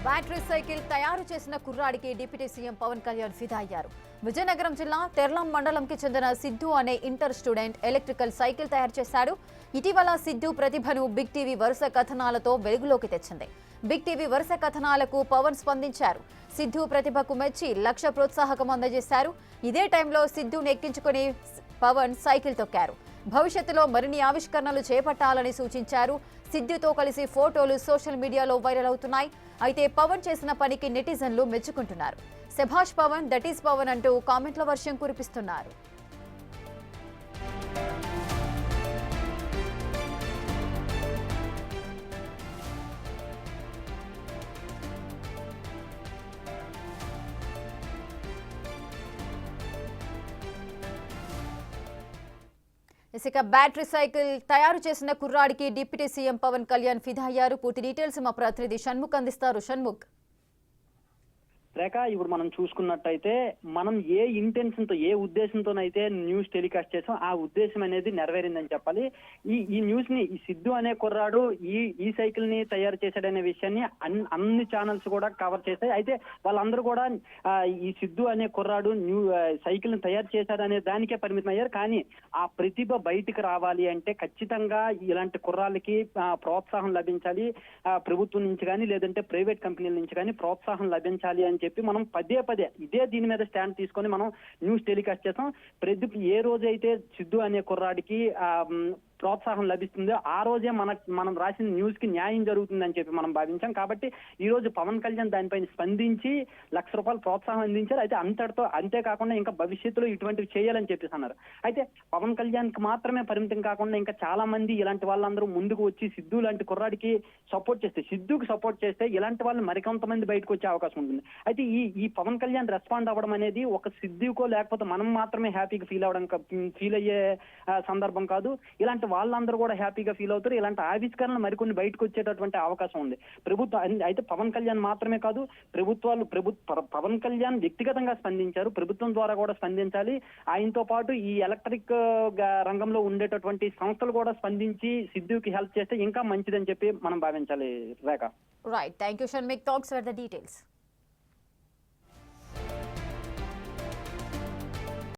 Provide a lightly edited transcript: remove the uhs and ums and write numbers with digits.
Battery cycle తయారు చేసిన కుర్రాడికి డిప్యూటీ సీఎం పవన్ కళ్యాణ్ ఫిదా అయ్యారు. విజయనగరం జిల్లా తెర్లాం మండలంకి చెందిన సిద్ధు అనే ఇంటర్ స్టూడెంట్ ఎలక్ట్రికల్ సైకిల్ తయారు చేశాడు. ఇటీవల సిద్ధు ప్రతిభను బిగ్ టీవీ వరుస కథనాలతో వెలుగులోకి తెచ్చింది. బిగ్ టీవీ వరుస కథనాలకు పవన్ స్పందించారు. సిద్ధు ప్రతిభకు మెచ్చి 1,00,000 ప్రోత్సాహకం అందజేశారు. ఇదే టైంలో సిద్ధును ఎక్కించుకుని పవన్ సైకిల్ తొక్కారు. భవిష్యత్తులో మరిన్ని ఆవిష్కరణలు చేపట్టాలని సూచించారు. సిద్ధుతో కలిసి ఫోటోలు సోషల్ మీడియాలో వైరల్ అవుతున్నాయి. అయితే పవన్ చేసిన పనికి నెటిజన్లు మెచ్చుకుంటున్నారు. శభాష్ పవన్, దట్ ఈస్ పవన్ అంటూ కామెంట్ల వర్షం కురిపిస్తున్నారు. ఇక బ్యాటరీ సైకిల్ తయారు చేసిన కుర్రాడికి డిప్యూటీ సీఎం పవన్ కళ్యాణ్ ఫిదా అయ్యారు. పూర్తి డీటెయిల్స్ మా ప్రతినిధి షణ్ముఖ్ అందిస్తారు. షణ్ముఖ్, రేఖ, ఇప్పుడు మనం చూసుకున్నట్టయితే మనం ఏ ఇంటెన్షన్ తో, ఏ ఉద్దేశంతోనైతే న్యూస్ టెలికాస్ట్ చేసాం ఆ ఉద్దేశం అనేది నెరవేరిందని చెప్పాలి. ఈ న్యూస్ ని ఈ సిద్ధు అనే కుర్రాడు ఈ సైకిల్ ని తయారు చేశాడనే విషయాన్ని అన్ని ఛానల్స్ కూడా కవర్ చేశాయి. అయితే వాళ్ళందరూ కూడా ఈ సిద్ధు అనే కుర్రాడు సైకిల్ ని తయారు చేశాడనే దానికే పరిమితం అయ్యారు. కానీ ఆ ప్రతిభ బయటికి రావాలి అంటే ఖచ్చితంగా ఇలాంటి కుర్రాళ్ళకి ప్రోత్సాహం లభించాలి. ప్రభుత్వం నుంచి కానీ లేదంటే ప్రైవేట్ కంపెనీల నుంచి కానీ ప్రోత్సాహం లభించాలి అని చెప్పి మనం పదే ఇదే దీని మీద స్టాండ్ తీసుకొని మనం న్యూస్ టెలికాస్ట్ చేస్తాం. ఏ రోజైతే సిద్ధు అనే కుర్రాడికి ప్రోత్సాహం లభిస్తుందో ఆ రోజే మనం రాసిన న్యూస్ కి న్యాయం జరుగుతుందని చెప్పి మనం భావించాం. కాబట్టి ఈ రోజు పవన్ కళ్యాణ్ దానిపైన స్పందించి 1,00,000 రూపాయలు ప్రోత్సాహం అందించారు. అయితే అంతేకాకుండా ఇంకా భవిష్యత్తులో ఇటువంటివి చేయాలని చెప్పేసి అన్నారు. అయితే పవన్ కళ్యాణ్ కి మాత్రమే పరిమితం కాకుండా ఇంకా చాలా మంది ఇలాంటి వాళ్ళందరూ ముందుకు వచ్చి సిద్ధు లాంటి కుర్రాడికి సిద్ధుకి సపోర్ట్ చేస్తే ఇలాంటి వాళ్ళు మరికొంతమంది బయటకు వచ్చే అవకాశం ఉంటుంది. అయితే ఈ పవన్ కళ్యాణ్ రెస్పాండ్ అవ్వడం అనేది ఒక సిద్ధుకో లేకపోతే మనం మాత్రమే హ్యాపీగా ఫీల్ అయ్యే సందర్భం కాదు. ఇలాంటి వాళ్ళందరూ కూడా హ్యాపీగా ఫీల్ అవుతారు. ఇలాంటి ఆవిష్కరణలు మరికొన్ని బయటకు వచ్చేటటువంటి అవకాశం ఉంది. అయితే పవన్ కళ్యాణ్ మాత్రమే కాదు, పవన్ కళ్యాణ్ వ్యక్తిగతంగా స్పందించారు. ప్రభుత్వం ద్వారా కూడా స్పందించాలి. ఆయనతో పాటు ఈ ఎలక్ట్రిక్ రంగంలో ఉండేటటువంటి సంస్థలు కూడా స్పందించి సిద్ధుకి హెల్ప్ చేస్తే ఇంకా మంచిదని చెప్పి మనం భావించాలి. Rekha, right, thank you Shanmukh. Thanks for the details.